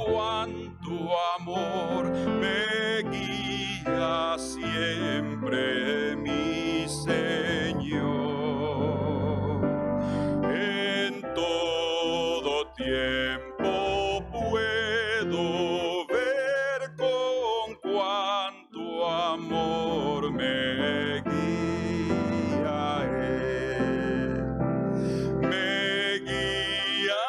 cuánto amor me guía siempre, mi Señor. En todo tiempo puedo ver con cuánto amor me guía Él. Me guía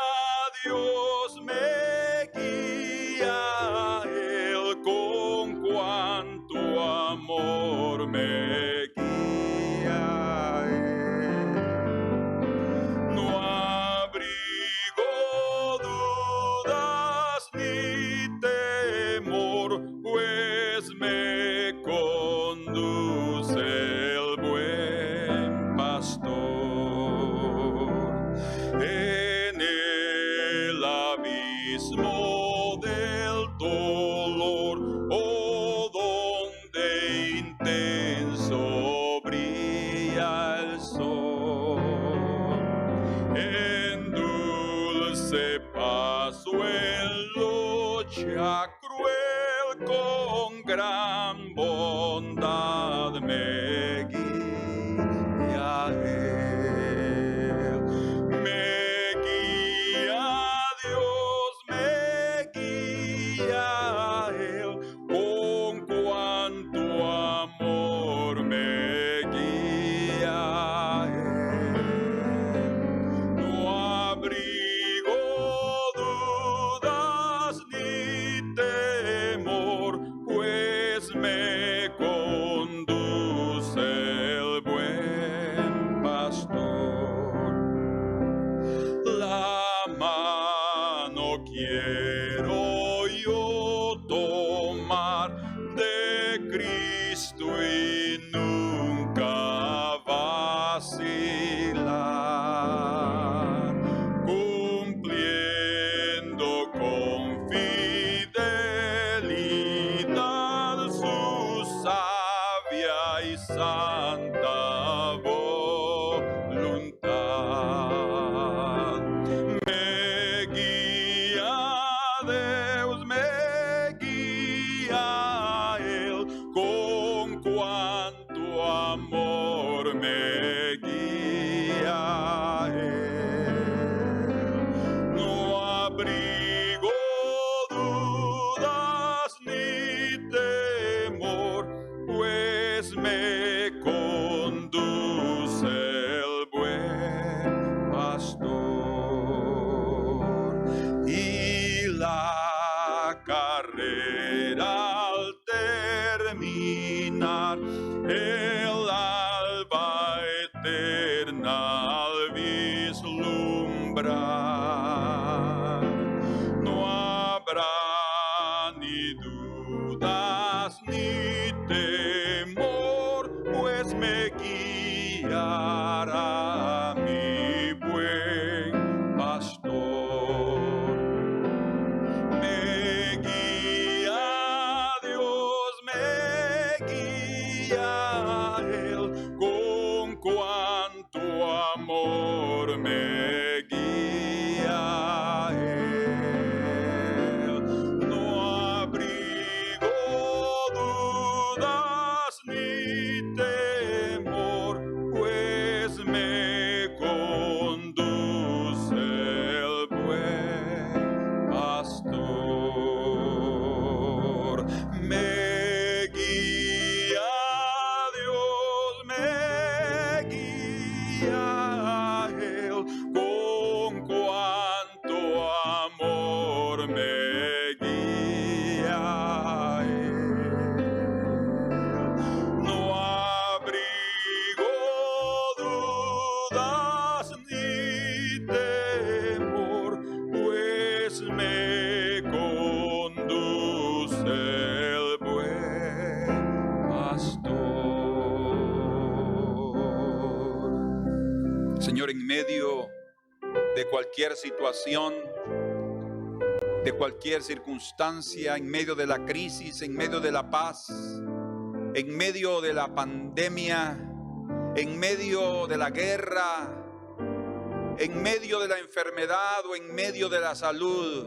Dios, me guía Él, con cuánto amor me guía Él. No abrigo dudas ni temor, pues me conduce el buen pastor. En el abismo del dolor, oh, donde intenso brilla el sol, en dulce paso en lucha cruel, con gran bondad me guía Él. Me guía Dios, me guía Él, con cuánto amor me guía Él. No abrigo dudas ni temor, pues me conduce el buen pastor. La mano quiero yo tomar de Cristo y nunca vacilar, cumpliendo con fidelidad su sabia y santa voluntad. Me guía Dios, me guía Él, con cuánto amor me guía Él. No abrigo dudas ni temor, pues me conduce el buen pastor. Y la carrera al terminar, el alba eterna al vislumbrar, no habrá ni dudas ni temor, pues me guiará mi buen pastor. Me guía Dios, me guía Él, con cuánto amor me guía Él. No abrigo dudas ni temor, pues me conduce el buen pastor. Me guía Dios, me guía Él, con cuánto amor me guía Él. No abrigo dudas ni temor, pues me conduce el buen pastor. Señor, en medio de cualquier situación, de cualquier circunstancia, en medio de la crisis, en medio de la paz, en medio de la pandemia, en medio de la guerra, en medio de la enfermedad o en medio de la salud,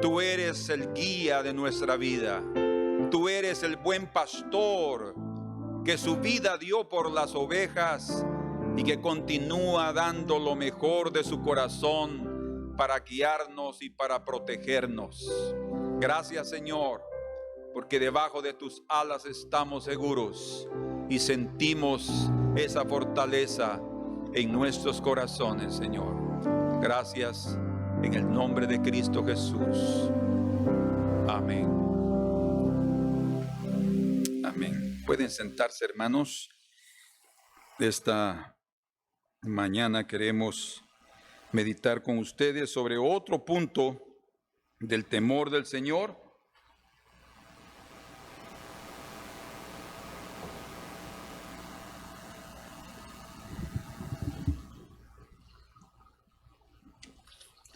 Tú eres el guía de nuestra vida. Tú eres el buen pastor que su vida dio por las ovejas y que continúa dando lo mejor de su corazón para guiarnos y para protegernos. Gracias, Señor, porque debajo de tus alas estamos seguros y sentimos esa fortaleza en nuestros corazones, Señor. Gracias en el nombre de Cristo Jesús. Amén. Amén. Pueden sentarse, hermanos. Esta mañana queremos meditar con ustedes sobre otro punto del temor del Señor.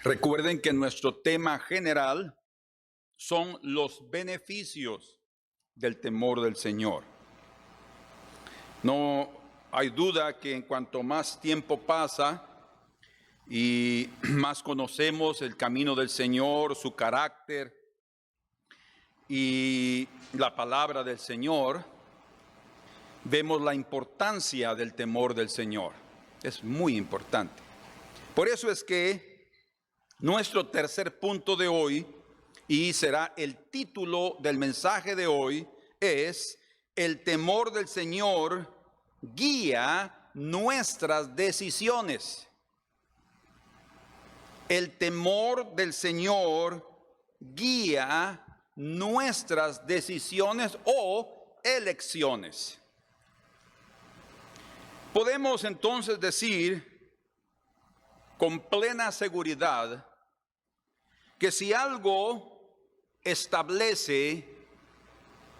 Recuerden que nuestro tema general son los beneficios del temor del Señor. No hay duda que en cuanto más tiempo pasa y más conocemos el camino del Señor, su carácter y la palabra del Señor, vemos la importancia del temor del Señor. Es muy importante. Por eso es que nuestro tercer punto de hoy, y será el título del mensaje de hoy, es: el temor del Señor guía nuestras decisiones. El temor del Señor guía nuestras decisiones o elecciones. Podemos entonces decir con plena seguridad que si algo establece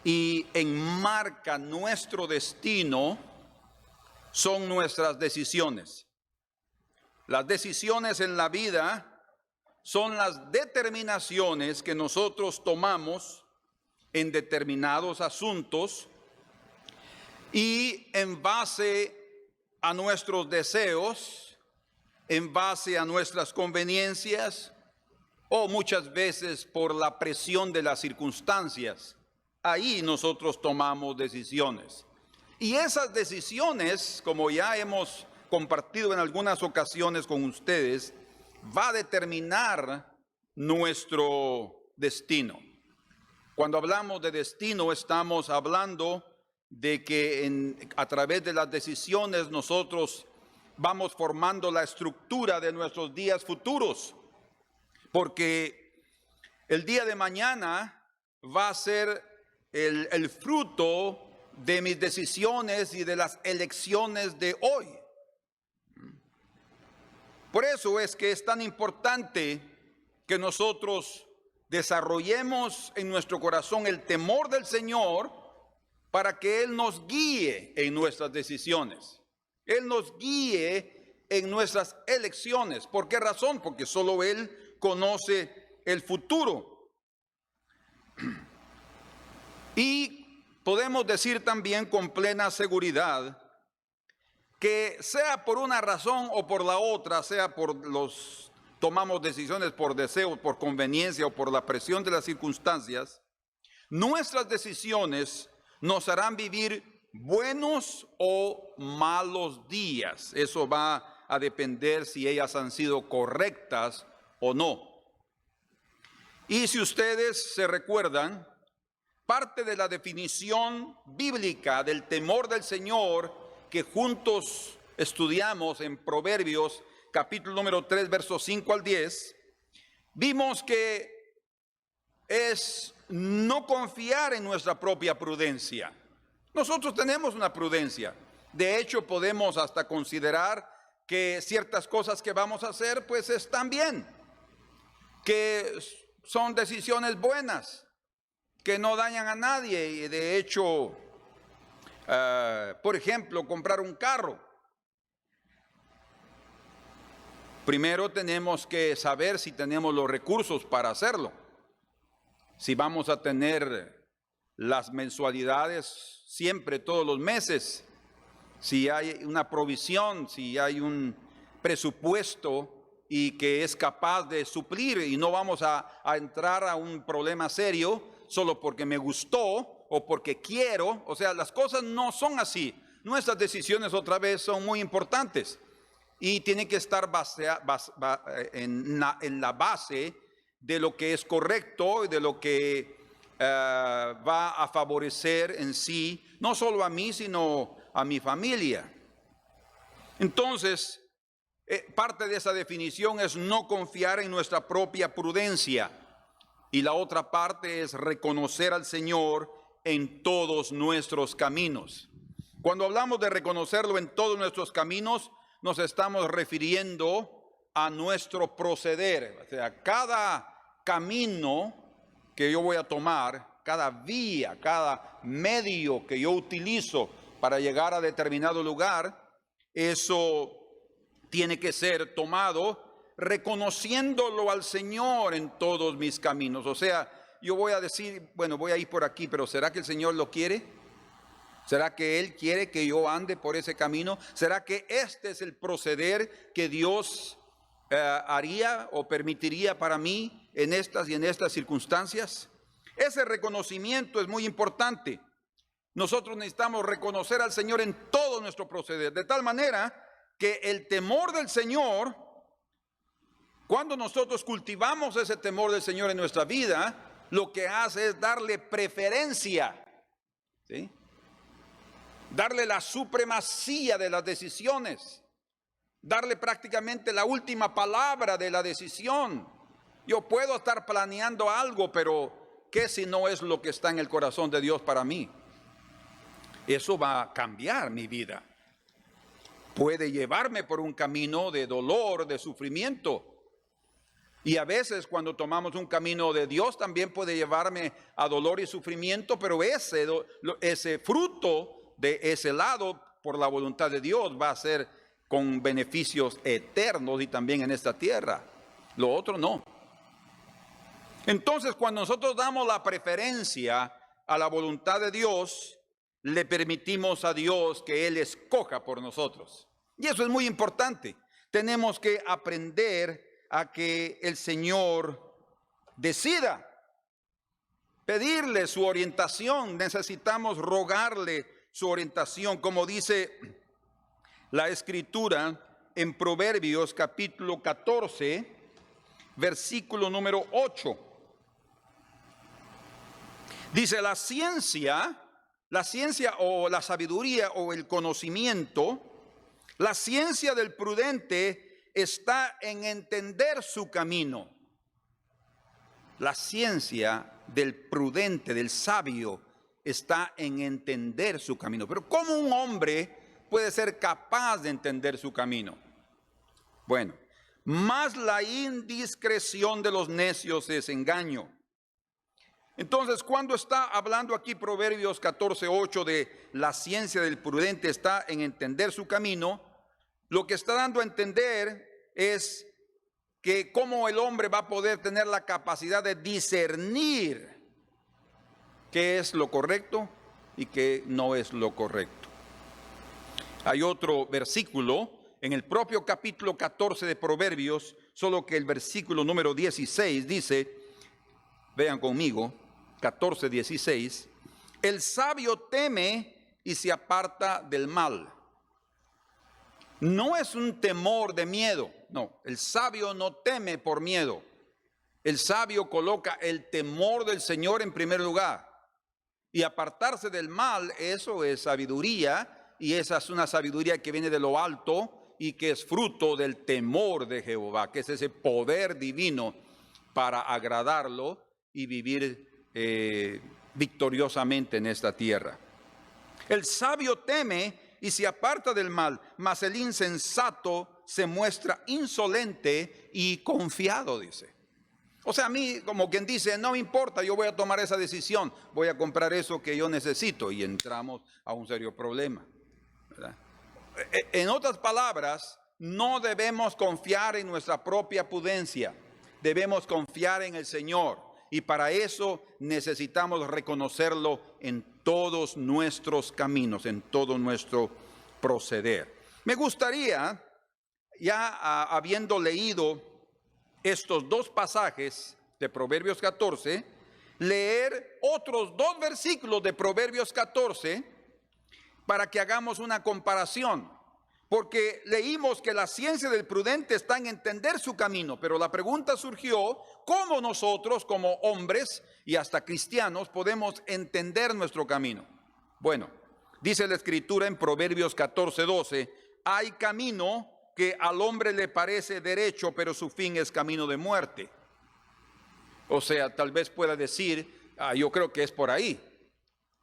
y enmarca nuestro destino, son nuestras decisiones. Las decisiones en la vida son las determinaciones que nosotros tomamos en determinados asuntos y en base a nuestros deseos, en base a nuestras conveniencias, o muchas veces por la presión de las circunstancias. Ahí nosotros tomamos decisiones. Y esas decisiones, como ya hemos compartido en algunas ocasiones con ustedes, va a determinar nuestro destino. Cuando hablamos de destino, estamos hablando de que a través de las decisiones nosotros vamos formando la estructura de nuestros días futuros. Porque el día de mañana va a ser el fruto de mis decisiones y de las elecciones de hoy. Por eso es que es tan importante que nosotros desarrollemos en nuestro corazón el temor del Señor para que Él nos guíe en nuestras decisiones. Él nos guíe en nuestras elecciones. ¿Por qué razón? Porque solo Él conoce el futuro. Y podemos decir también con plena seguridad que sea por una razón o por la otra, sea tomamos decisiones por deseo, por conveniencia o por la presión de las circunstancias, nuestras decisiones nos harán vivir buenos o malos días. Eso va a depender si ellas han sido correctas o no. Y si ustedes se recuerdan, parte de la definición bíblica del temor del Señor que juntos estudiamos en Proverbios capítulo número 3, versos 5 al 10, vimos que es no confiar en nuestra propia prudencia. Nosotros tenemos una prudencia. De hecho, podemos hasta considerar que ciertas cosas que vamos a hacer pues están bien, que son decisiones buenas, que no dañan a nadie. Y de hecho, por ejemplo, comprar un carro. Primero tenemos que saber si tenemos los recursos para hacerlo. Si vamos a tener las mensualidades siempre, todos los meses. Si hay una provisión, si hay un presupuesto y que es capaz de suplir, y no vamos a entrar a un problema serio solo porque me gustó o porque quiero. O sea, las cosas no son así. Nuestras decisiones otra vez son muy importantes y tienen que estar en la base de lo que es correcto y de lo que va a favorecer en sí, no solo a mí, sino a mi familia. Entonces, parte de esa definición es no confiar en nuestra propia prudencia, y la otra parte es reconocer al Señor en todos nuestros caminos. Cuando hablamos de reconocerlo en todos nuestros caminos, nos estamos refiriendo a nuestro proceder. O sea, cada camino que yo voy a tomar, cada vía, cada medio que yo utilizo para llegar a determinado lugar, eso tiene que ser tomado reconociéndolo al Señor en todos mis caminos. O sea, yo voy a decir, bueno, voy a ir por aquí, pero ¿será que el Señor lo quiere? ¿Será que Él quiere que yo ande por ese camino? ¿Será que este es el proceder que Dios haría o permitiría para mí en estas y en estas circunstancias? Ese reconocimiento es muy importante. Nosotros necesitamos reconocer al Señor en todo nuestro proceder, de tal manera que el temor del Señor, cuando nosotros cultivamos ese temor del Señor en nuestra vida, lo que hace es darle preferencia, ¿sí? Darle la supremacía de las decisiones, darle prácticamente la última palabra de la decisión. Yo puedo estar planeando algo, pero ¿qué si no es lo que está en el corazón de Dios para mí? Eso va a cambiar mi vida. Puede llevarme por un camino de dolor, de sufrimiento. Y a veces cuando tomamos un camino de Dios también puede llevarme a dolor y sufrimiento, pero ese fruto de ese lado, por la voluntad de Dios, va a ser con beneficios eternos y también en esta tierra. Lo otro no. Entonces, cuando nosotros damos la preferencia a la voluntad de Dios, le permitimos a Dios que Él escoja por nosotros. Y eso es muy importante. Tenemos que aprender a que el Señor decida, pedirle su orientación. Necesitamos rogarle su orientación, como dice la Escritura en Proverbios capítulo 14, versículo número 8. Dice, la ciencia o la sabiduría o el conocimiento, la ciencia del prudente está en entender su camino. La ciencia del prudente, del sabio, está en entender su camino. Pero ¿cómo un hombre puede ser capaz de entender su camino? Bueno, más la indiscreción de los necios es engaño. Entonces, cuando está hablando aquí Proverbios 14:8 de la ciencia del prudente está en entender su camino, lo que está dando a entender es que cómo el hombre va a poder tener la capacidad de discernir qué es lo correcto y qué no es lo correcto. Hay otro versículo en el propio capítulo 14 de Proverbios, solo que el versículo número 16 dice, vean conmigo, 14:16, el sabio teme y se aparta del mal. No es un temor de miedo, no, el sabio no teme por miedo. El sabio coloca el temor del Señor en primer lugar. Y apartarse del mal, eso es sabiduría, y esa es una sabiduría que viene de lo alto y que es fruto del temor de Jehová, que es ese poder divino para agradarlo y vivir victoriosamente en esta tierra. El sabio teme y se aparta del mal, mas el insensato se muestra insolente y confiado, dice. O sea, a mí, como quien dice, no me importa, yo voy a tomar esa decisión, voy a comprar eso que yo necesito, y entramos a un serio problema, ¿verdad? En otras palabras, no debemos confiar en nuestra propia prudencia, debemos confiar en el Señor, y para eso necesitamos reconocerlo en todos nuestros caminos, en todo nuestro proceder. Me gustaría habiendo leído estos dos pasajes de Proverbios 14, leer otros dos versículos de Proverbios 14 para que hagamos una comparación. Porque leímos que la ciencia del prudente está en entender su camino, pero la pregunta surgió: ¿cómo nosotros como hombres y hasta cristianos podemos entender nuestro camino? Bueno, dice la Escritura en Proverbios 14:12, hay camino que al hombre le parece derecho, pero su fin es camino de muerte. O sea, tal vez pueda decir, yo creo que es por ahí,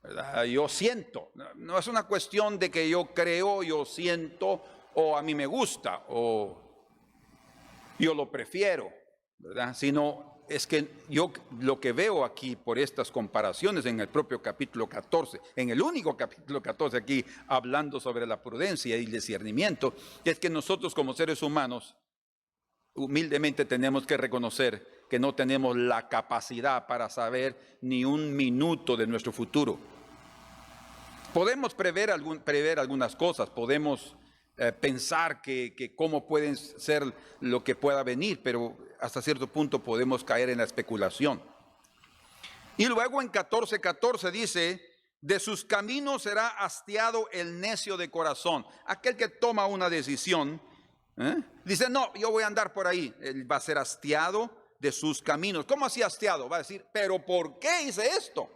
¿verdad? Yo siento. No es una cuestión de que yo creo, yo siento, o a mí me gusta, o yo lo prefiero, ¿verdad? Sino es que yo lo que veo aquí por estas comparaciones en el propio capítulo 14, en el único capítulo 14 aquí hablando sobre la prudencia y el discernimiento, es que nosotros como seres humanos humildemente tenemos que reconocer que no tenemos la capacidad para saber ni un minuto de nuestro futuro. Podemos prever algunas cosas, podemos pensar que cómo pueden ser lo que pueda venir, pero hasta cierto punto podemos caer en la especulación. Y luego en 14:14 dice, de sus caminos será hastiado el necio de corazón. Aquel que toma una decisión, dice, no, yo voy a andar por ahí. Él va a ser hastiado de sus caminos. ¿Cómo así hastiado? Va a decir, pero ¿por qué hice esto?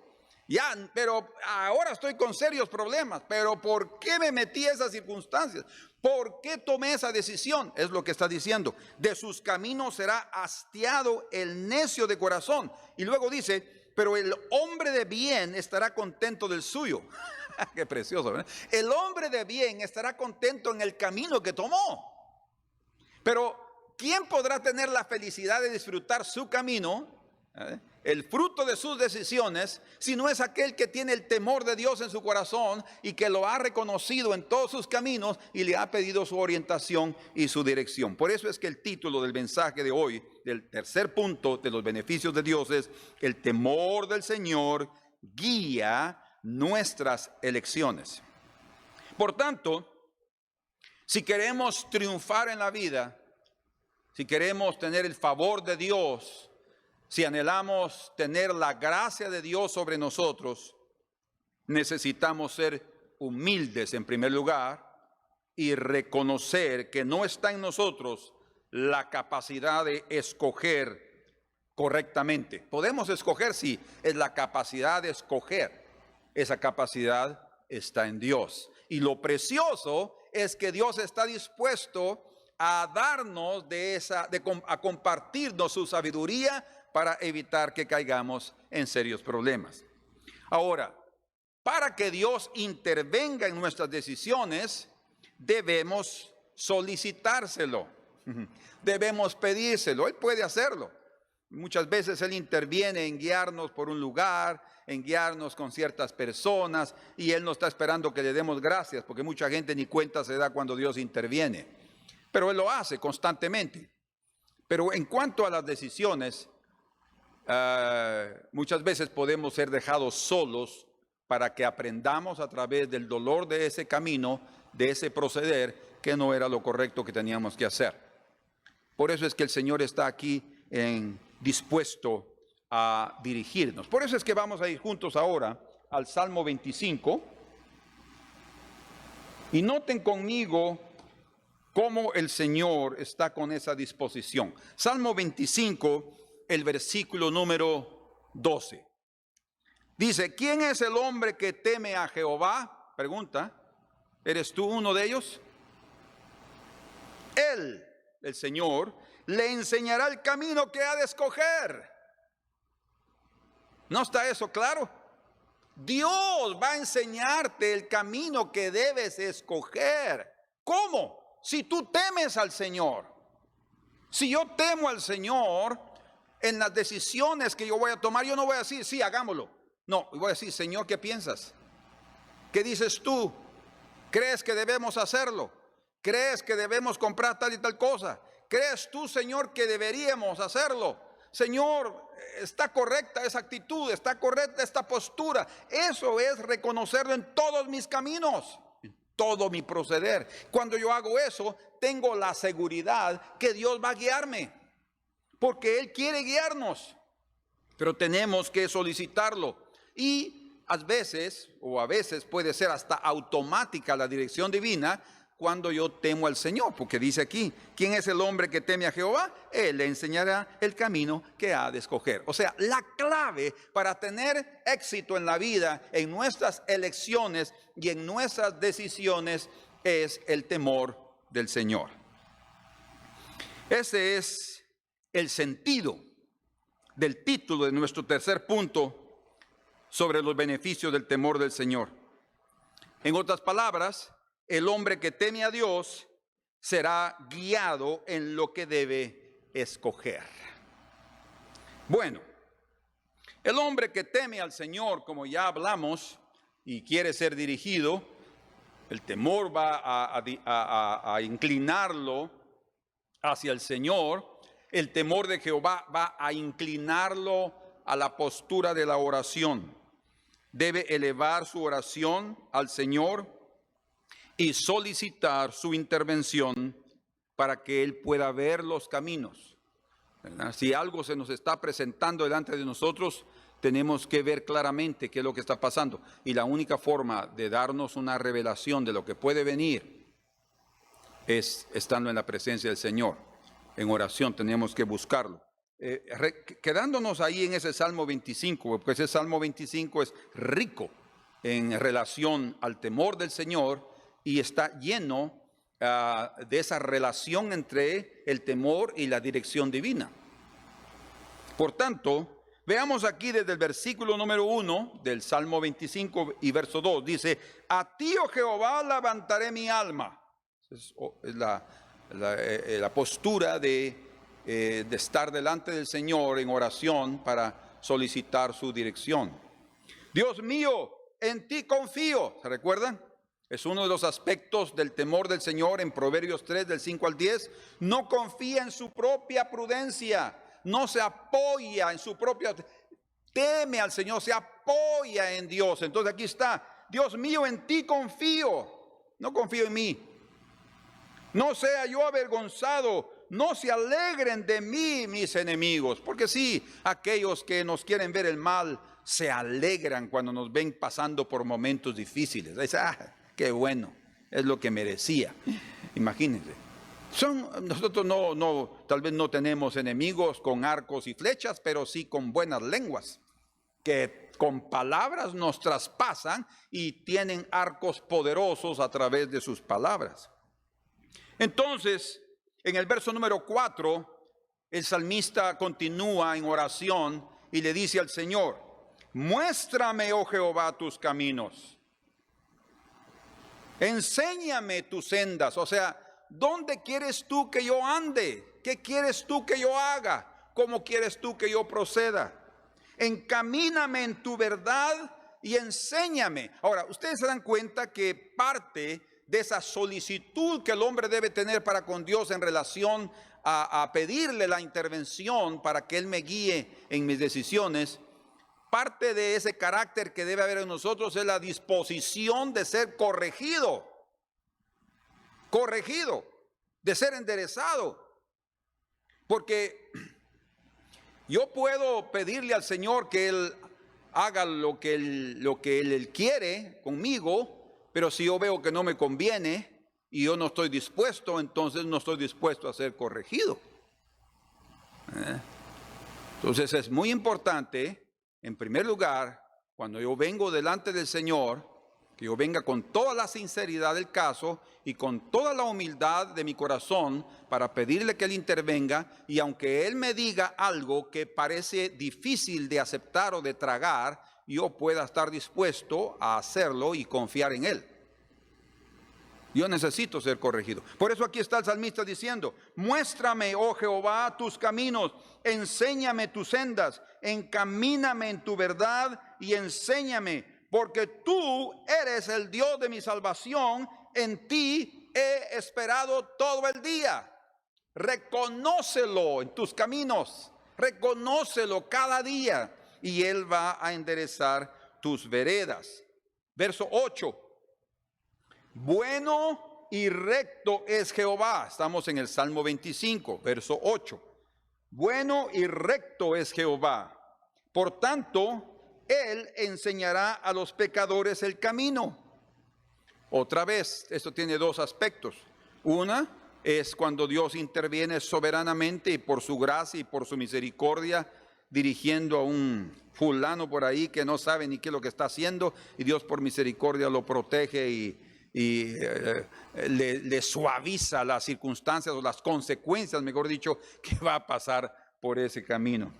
Ya, pero ahora estoy con serios problemas. Pero ¿por qué me metí a esas circunstancias? ¿Por qué tomé esa decisión? Es lo que está diciendo. De sus caminos será hastiado el necio de corazón. Y luego dice, pero el hombre de bien estará contento del suyo. Qué precioso, ¿verdad? El hombre de bien estará contento en el camino que tomó. Pero ¿quién podrá tener la felicidad de disfrutar su camino, el fruto de sus decisiones, si no es aquel que tiene el temor de Dios en su corazón y que lo ha reconocido en todos sus caminos y le ha pedido su orientación y su dirección? Por eso es que el título del mensaje de hoy, del tercer punto de los beneficios de Dios, es: el temor del Señor guía nuestras elecciones. Por tanto, si queremos triunfar en la vida, si queremos tener el favor de Dios, si anhelamos tener la gracia de Dios sobre nosotros, necesitamos ser humildes en primer lugar y reconocer que no está en nosotros la capacidad de escoger correctamente. Podemos escoger, sí, es la capacidad de escoger. Esa capacidad está en Dios. Y lo precioso es que Dios está dispuesto a darnos a compartirnos su sabiduría para evitar que caigamos en serios problemas. Ahora, para que Dios intervenga en nuestras decisiones, debemos solicitárselo, debemos pedírselo. Él puede hacerlo. Muchas veces Él interviene en guiarnos por un lugar, en guiarnos con ciertas personas, y Él no está esperando que le demos gracias, porque mucha gente ni cuenta se da cuando Dios interviene. Pero Él lo hace constantemente. Pero en cuanto a las decisiones, muchas veces podemos ser dejados solos para que aprendamos a través del dolor de ese camino, de ese proceder, que no era lo correcto que teníamos que hacer. Por eso es que el Señor está aquí dispuesto a dirigirnos. Por eso es que vamos a ir juntos ahora al Salmo 25. Y noten conmigo cómo el Señor está con esa disposición. Salmo 25, el versículo número 12. Dice, ¿quién es el hombre que teme a Jehová? Pregunta, ¿eres tú uno de ellos? Él, el Señor, le enseñará el camino que ha de escoger. ¿No está eso claro? Dios va a enseñarte el camino que debes escoger. ¿Cómo? Si tú temes al Señor. Si yo temo al Señor, en las decisiones que yo voy a tomar, yo no voy a decir, sí, hagámoslo. No, voy a decir, Señor, ¿qué piensas? ¿Qué dices tú? ¿Crees que debemos hacerlo? ¿Crees que debemos comprar tal y tal cosa? ¿Crees tú, Señor, que deberíamos hacerlo? Señor, está correcta esa actitud, está correcta esta postura. Eso es reconocerlo en todos mis caminos. En todo mi proceder. Cuando yo hago eso, tengo la seguridad que Dios va a guiarme, porque Él quiere guiarnos, pero tenemos que solicitarlo. Y a veces puede ser hasta automática la dirección divina cuando yo temo al Señor, porque dice aquí, ¿quién es el hombre que teme a Jehová? Él le enseñará el camino que ha de escoger. O sea, la clave para tener éxito en la vida, en nuestras elecciones y en nuestras decisiones, es el temor del Señor. Ese es el sentido del título de nuestro tercer punto sobre los beneficios del temor del Señor. En otras palabras, el hombre que teme a Dios será guiado en lo que debe escoger. Bueno, el hombre que teme al Señor, como ya hablamos, y quiere ser dirigido, el temor va a inclinarlo hacia el Señor. El temor de Jehová va a inclinarlo a la postura de la oración. Debe elevar su oración al Señor y solicitar su intervención para que Él pueda ver los caminos, ¿verdad? Si algo se nos está presentando delante de nosotros, tenemos que ver claramente qué es lo que está pasando. Y la única forma de darnos una revelación de lo que puede venir es estando en la presencia del Señor. En oración tenemos que buscarlo. Quedándonos ahí en ese Salmo 25, porque ese Salmo 25 es rico en relación al temor del Señor y está lleno de esa relación entre el temor y la dirección divina. Por tanto, veamos aquí desde el versículo número 1 del Salmo 25 y verso 2. Dice, a ti, oh Jehová, levantaré mi alma. Es la postura de estar delante del Señor en oración para solicitar su dirección. Dios mío, en ti confío. ¿Se recuerdan? Es uno de los aspectos del temor del Señor en Proverbios 3, del 5 al 10. No confía en su propia prudencia, no se apoya en su propia... Teme al Señor, se apoya en Dios. Entonces aquí está, Dios mío, en ti confío, no confío en mí. No sea yo avergonzado, no se alegren de mí mis enemigos. Porque sí, aquellos que nos quieren ver el mal se alegran cuando nos ven pasando por momentos difíciles. Dicen, qué bueno, es lo que merecía. Imagínense. Nosotros tal vez no tenemos enemigos con arcos y flechas, pero sí con buenas lenguas, que con palabras nos traspasan y tienen arcos poderosos a través de sus palabras. Entonces, en el verso número 4, el salmista continúa en oración y le dice al Señor, muéstrame, oh Jehová, tus caminos. Enséñame tus sendas, o sea, ¿dónde quieres tú que yo ande? ¿Qué quieres tú que yo haga? ¿Cómo quieres tú que yo proceda? Encamíname en tu verdad y enséñame. Ahora, ustedes se dan cuenta que parte de esa solicitud que el hombre debe tener para con Dios en relación a pedirle la intervención para que Él me guíe en mis decisiones, parte de ese carácter que debe haber en nosotros es la disposición de ser corregido, de ser enderezado. Porque yo puedo pedirle al Señor que Él haga lo que Él quiere conmigo, pero si yo veo que no me conviene y yo no estoy dispuesto, entonces no estoy dispuesto a ser corregido. Entonces es muy importante, en primer lugar, cuando yo vengo delante del Señor, que yo venga con toda la sinceridad del caso y con toda la humildad de mi corazón para pedirle que Él intervenga, y aunque Él me diga algo que parece difícil de aceptar o de tragar, yo pueda estar dispuesto a hacerlo y confiar en Él. Yo necesito ser corregido. Por eso aquí está el salmista diciendo, muéstrame, oh Jehová, tus caminos, enséñame tus sendas, encamíname en tu verdad y enséñame, porque tú eres el Dios de mi salvación, en ti he esperado todo el día. Reconócelo en tus caminos, reconócelo cada día y Él va a enderezar tus veredas. Verso 8. Bueno y recto es Jehová. Estamos en el Salmo 25, verso 8. Bueno y recto es Jehová. Por tanto, Él enseñará a los pecadores el camino. Otra vez, esto tiene dos aspectos. Una es cuando Dios interviene soberanamente y por su gracia y por su misericordia, dirigiendo a un fulano por ahí que no sabe ni qué es lo que está haciendo, y Dios por misericordia lo protege y le suaviza las circunstancias o las consecuencias, mejor dicho, que va a pasar por ese camino.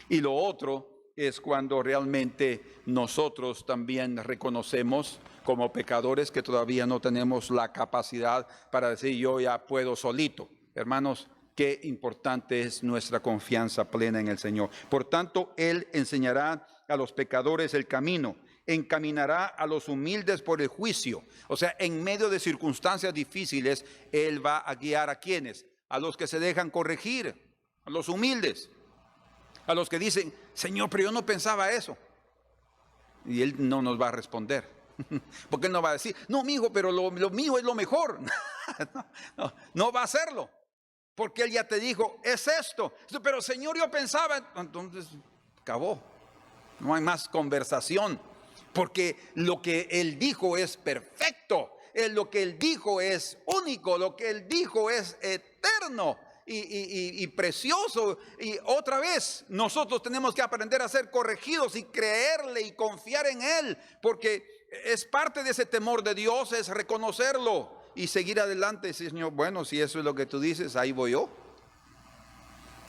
Y lo otro es cuando realmente nosotros también reconocemos como pecadores que todavía no tenemos la capacidad para decir yo ya puedo solito. Hermanos, qué importante es nuestra confianza plena en el Señor. Por tanto, Él enseñará a los pecadores el camino, encaminará a los humildes por el juicio. O sea, en medio de circunstancias difíciles, Él va a guiar a quienes, a los que se dejan corregir, a los humildes, a los que dicen, Señor, pero yo no pensaba eso. Y Él no nos va a responder. Porque Él no va a decir, no, mijo, pero lo mío es lo mejor. No va a hacerlo. Porque Él ya te dijo, es esto. Pero Señor, yo pensaba, entonces acabó. No hay más conversación. Porque lo que Él dijo es perfecto. Lo que Él dijo es único. Lo que Él dijo es eterno y precioso. Y otra vez, nosotros tenemos que aprender a ser corregidos y creerle y confiar en Él. Porque es parte de ese temor de Dios, es reconocerlo y seguir adelante. Señor, bueno, si eso es lo que tú dices, ahí voy yo.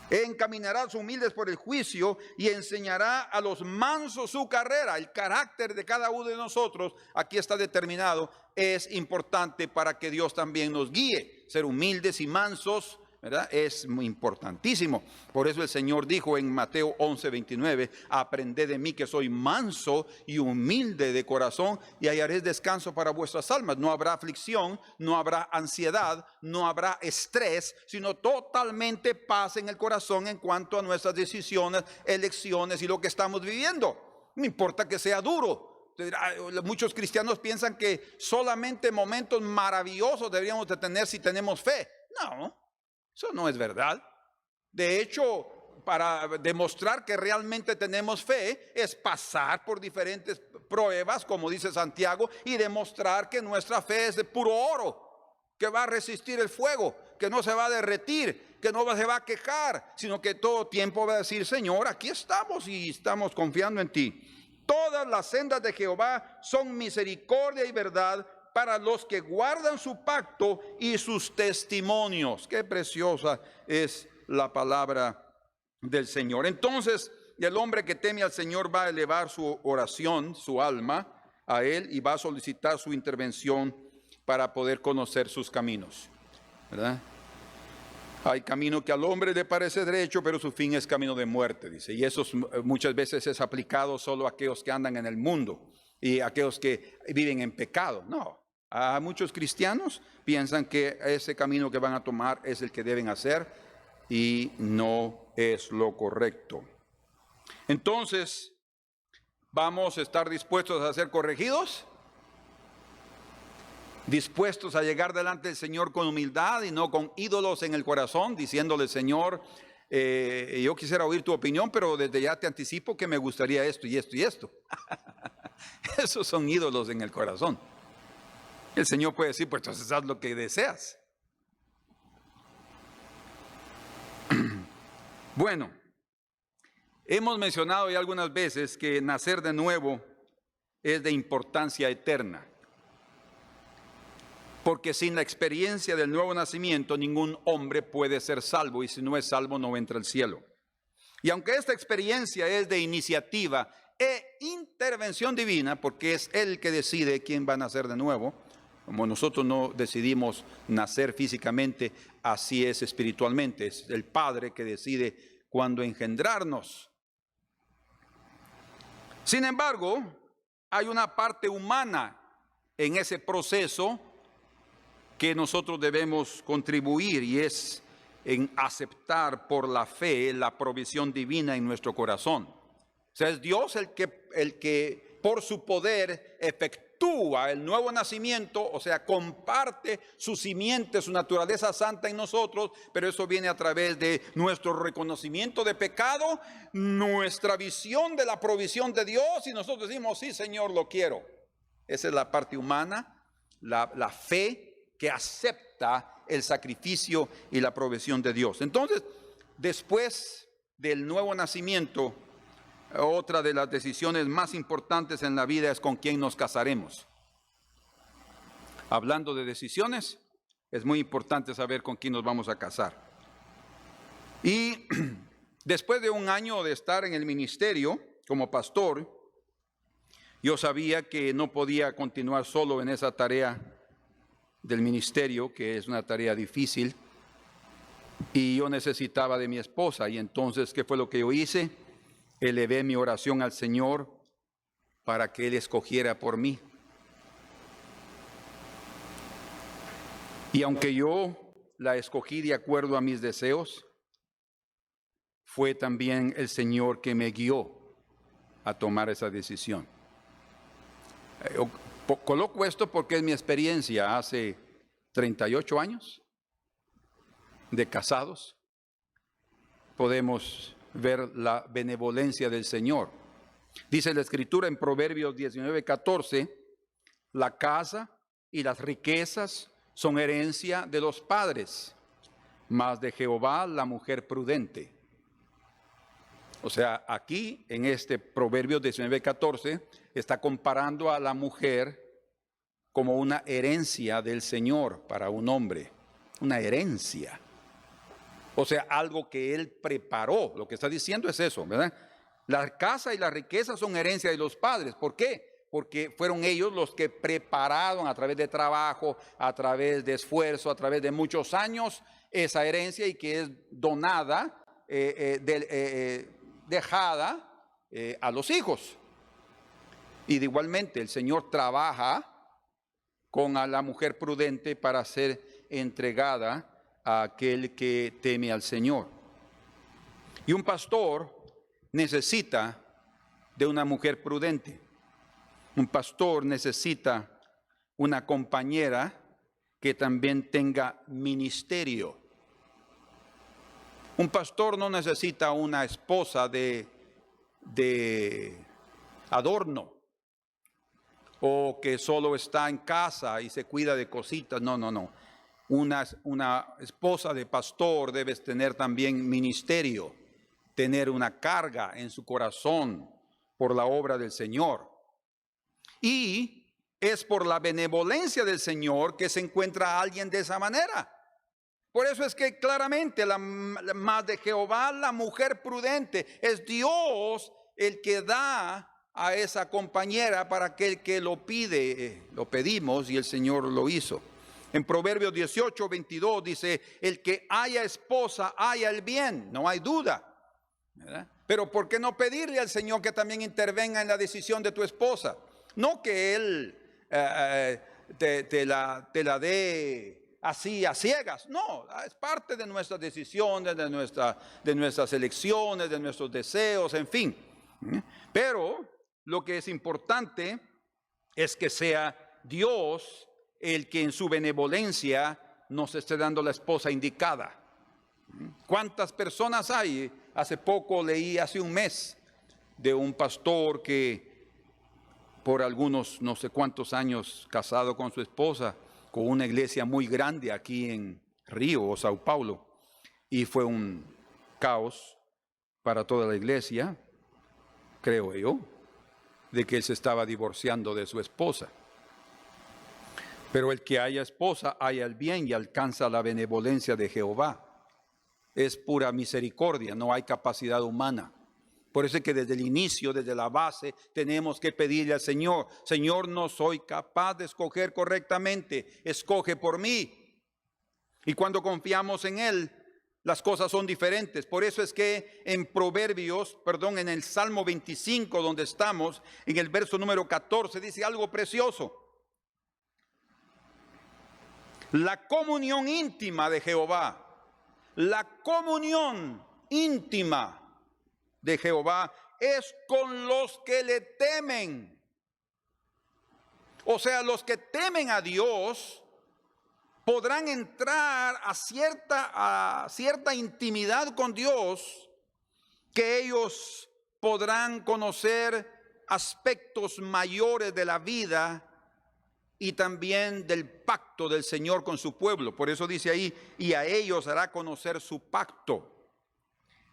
Encaminará a los humildes por el juicio y enseñará a los mansos su carrera. El carácter de cada uno de nosotros, aquí está determinado, es importante para que Dios también nos guíe. Ser humildes y mansos, ¿verdad? Es muy importantísimo. Por eso el Señor dijo en Mateo 11:29, aprended de mí que soy manso y humilde de corazón y hallaréis descanso para vuestras almas. No habrá aflicción, no habrá ansiedad, no habrá estrés, sino totalmente paz en el corazón en cuanto a nuestras decisiones, elecciones y lo que estamos viviendo. No importa que sea duro. Muchos cristianos piensan que solamente momentos maravillosos deberíamos de tener si tenemos fe. No. Eso no es verdad. De hecho, para demostrar que realmente tenemos fe, es pasar por diferentes pruebas, como dice Santiago, y demostrar que nuestra fe es de puro oro, que va a resistir el fuego, que no se va a derretir, que no se va a quejar, sino que todo tiempo va a decir, Señor, aquí estamos y estamos confiando en ti. Todas las sendas de Jehová son misericordia y verdad para los que guardan su pacto y sus testimonios. Qué preciosa es la palabra del Señor. Entonces, el hombre que teme al Señor va a elevar su oración, su alma, a Él y va a solicitar su intervención para poder conocer sus caminos, ¿verdad? Hay camino que al hombre le parece derecho, pero su fin es camino de muerte, dice. Y eso muchas veces es aplicado solo a aquellos que andan en el mundo y a aquellos que viven en pecado. No. A muchos cristianos piensan que ese camino que van a tomar es el que deben hacer y no es lo correcto. Entonces, ¿vamos a estar dispuestos a ser corregidos? ¿Dispuestos a llegar delante del Señor con humildad y no con ídolos en el corazón, diciéndole, Señor, yo quisiera oír tu opinión, pero desde ya te anticipo que me gustaría esto y esto y esto? Esos son ídolos en el corazón. El Señor puede decir, pues entonces haz lo que deseas. Bueno, hemos mencionado ya algunas veces que nacer de nuevo es de importancia eterna. Porque sin la experiencia del nuevo nacimiento, ningún hombre puede ser salvo, y si no es salvo, no entra al cielo. Y aunque esta experiencia es de iniciativa e intervención divina, porque es Él que decide quién va a nacer de nuevo, como nosotros no decidimos nacer físicamente, así es espiritualmente. Es el Padre que decide cuándo engendrarnos. Sin embargo, hay una parte humana en ese proceso que nosotros debemos contribuir, y es en aceptar por la fe la provisión divina en nuestro corazón. O sea, es Dios el que por su poder efectúa efectúa el nuevo nacimiento, o sea, comparte su simiente, su naturaleza santa en nosotros, pero eso viene a través de nuestro reconocimiento de pecado, nuestra visión de la provisión de Dios, y nosotros decimos, sí, Señor, lo quiero. Esa es la parte humana, la fe que acepta el sacrificio y la provisión de Dios. Entonces, después del nuevo nacimiento, otra de las decisiones más importantes en la vida es con quién nos casaremos. Hablando de decisiones, es muy importante saber con quién nos vamos a casar. Y después de un año de estar en el ministerio como pastor, yo sabía que no podía continuar solo en esa tarea del ministerio, que es una tarea difícil, y yo necesitaba de mi esposa. Y entonces, ¿qué fue lo que yo hice? Elevé mi oración al Señor para que Él escogiera por mí. Y aunque yo la escogí de acuerdo a mis deseos, fue también el Señor que me guió a tomar esa decisión. Coloco esto porque es mi experiencia hace 38 años de casados. Podemos ver la benevolencia del Señor. Dice la Escritura en Proverbios 19:14, la casa y las riquezas son herencia de los padres, mas de Jehová la mujer prudente. O sea, aquí en este Proverbios 19:14 está comparando a la mujer como una herencia del Señor para un hombre, una herencia. O sea, algo que Él preparó. Lo que está diciendo es eso, ¿verdad? La casa y la riqueza son herencia de los padres. ¿Por qué? Porque fueron ellos los que prepararon a través de trabajo, a través de esfuerzo, a través de muchos años, esa herencia, y que es donada, dejada a los hijos. Y de igualmente el Señor trabaja con a la mujer prudente para ser entregada a aquel que teme al Señor. Y un pastor necesita de una mujer prudente. Un pastor necesita una compañera que también tenga ministerio. Un pastor no necesita una esposa de adorno, o que solo está en casa y se cuida de cositas. No. Una esposa de pastor debe tener también ministerio, tener una carga en su corazón por la obra del Señor. Y es por la benevolencia del Señor que se encuentra alguien de esa manera. Por eso es que claramente más de Jehová la mujer prudente, es Dios el que da a esa compañera para aquel que lo pide. Lo pedimos y el Señor lo hizo. En Proverbios 18:22 dice, el que haya esposa haya el bien, no hay duda, ¿verdad? Pero ¿por qué no pedirle al Señor que también intervenga en la decisión de tu esposa? No que Él te la dé así a ciegas. No, es parte de nuestras decisiones, de nuestras elecciones, de nuestros deseos, en fin. Pero lo que es importante es que sea Dios el que en su benevolencia nos esté dando la esposa indicada. ¿Cuántas personas hay? Hace poco leí, hace un mes, de un pastor que por algunos no sé cuántos años casado con su esposa, con una iglesia muy grande aquí en Río o Sao Paulo, y fue un caos para toda la iglesia, creo yo, de que él se estaba divorciando de su esposa. Pero el que haya esposa, haya el bien y alcanza la benevolencia de Jehová. Es pura misericordia, no hay capacidad humana. Por eso es que desde el inicio, desde la base, tenemos que pedirle al Señor, Señor, no soy capaz de escoger correctamente, escoge por mí. Y cuando confiamos en Él, las cosas son diferentes. Por eso es que en en el Salmo 25, donde estamos, en el verso número 14, dice algo precioso. La comunión íntima de Jehová, la comunión íntima de Jehová es con los que le temen. O sea, los que temen a Dios podrán entrar a cierta intimidad con Dios, que ellos podrán conocer aspectos mayores de la vida y también del pacto del Señor con su pueblo. Por eso dice ahí, y a ellos hará conocer su pacto.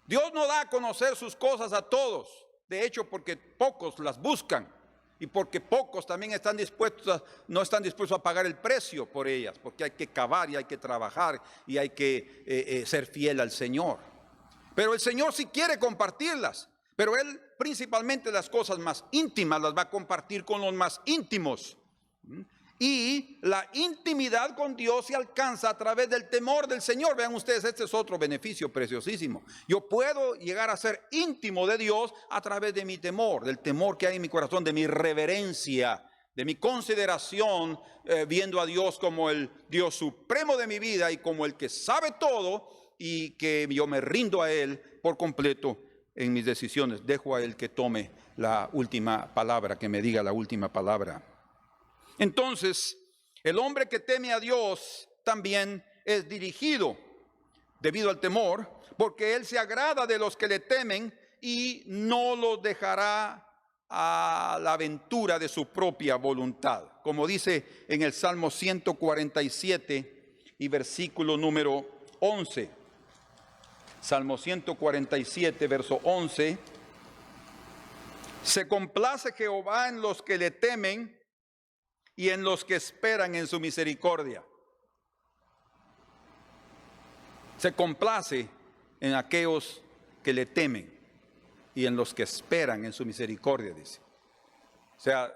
Dios no da a conocer sus cosas a todos, de hecho, porque pocos las buscan y porque pocos también no están dispuestos a pagar el precio por ellas, porque hay que cavar y hay que trabajar y hay que ser fiel al Señor. Pero el Señor sí quiere compartirlas, pero Él principalmente las cosas más íntimas las va a compartir con los más íntimos. Y la intimidad con Dios se alcanza a través del temor del Señor. Vean ustedes, este es otro beneficio preciosísimo. Yo puedo llegar a ser íntimo de Dios a través de mi temor, del temor que hay en mi corazón, de mi reverencia, de mi consideración, viendo a Dios como el Dios supremo de mi vida y como el que sabe todo, y que yo me rindo a Él por completo en mis decisiones. Dejo a Él que tome la última palabra, que me diga la última palabra. Entonces, el hombre que teme a Dios también es dirigido debido al temor, porque Él se agrada de los que le temen y no los dejará a la aventura de su propia voluntad. Como dice en el Salmo 147 y versículo número 11. Salmo 147, verso 11. Se complace Jehová en los que le temen y en los que esperan en su misericordia. Se complace en aquellos que le temen y en los que esperan en su misericordia, dice. O sea,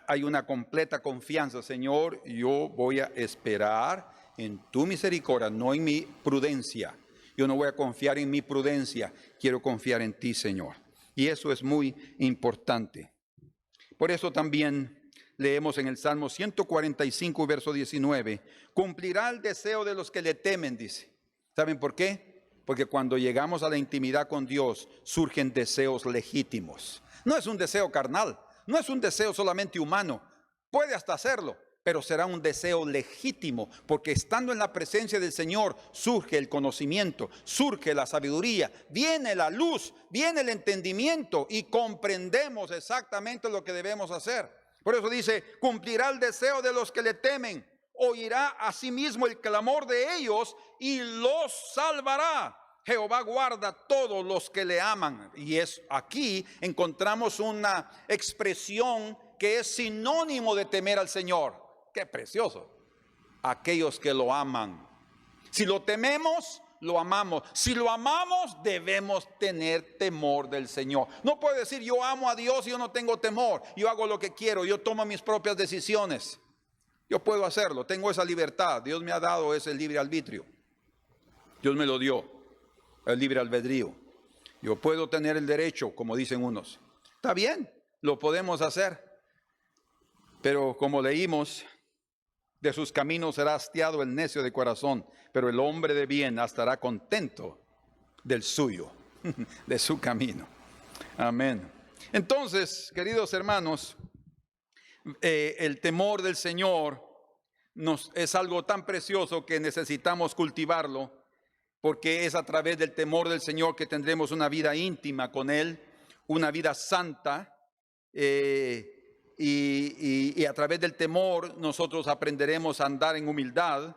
hay una completa confianza. Señor, yo voy a esperar en tu misericordia, no en mi prudencia. Yo no voy a confiar en mi prudencia, quiero confiar en ti, Señor. Y eso es muy importante. Por eso también leemos en el Salmo 145, verso 19, cumplirá el deseo de los que le temen, dice. ¿Saben por qué? Porque cuando llegamos a la intimidad con Dios, surgen deseos legítimos. No es un deseo carnal, no es un deseo solamente humano, puede hasta hacerlo, pero será un deseo legítimo, porque estando en la presencia del Señor surge el conocimiento, surge la sabiduría, viene la luz, viene el entendimiento y comprendemos exactamente lo que debemos hacer. Por eso dice, cumplirá el deseo de los que le temen, oirá asimismo el clamor de ellos y los salvará. Jehová guarda a todos los que le aman. Y aquí encontramos una expresión que es sinónimo de temer al Señor. ¡Qué precioso! Aquellos que lo aman. Si lo tememos, lo amamos. Si lo amamos, debemos tener temor del Señor. No puedo decir yo amo a Dios y yo no tengo temor. Yo hago lo que quiero, yo tomo mis propias decisiones. Yo puedo hacerlo, tengo esa libertad. Dios me ha dado ese libre arbitrio. Dios me lo dio, el libre albedrío. Yo puedo tener el derecho, como dicen unos. Está bien, lo podemos hacer. Pero como leímos, de sus caminos será hastiado el necio de corazón, pero el hombre de bien estará contento del suyo, de su camino. Amén. Entonces, queridos hermanos, el temor del Señor es algo tan precioso que necesitamos cultivarlo, porque es a través del temor del Señor que tendremos una vida íntima con Él, una vida santa, y a través del temor nosotros aprenderemos a andar en humildad,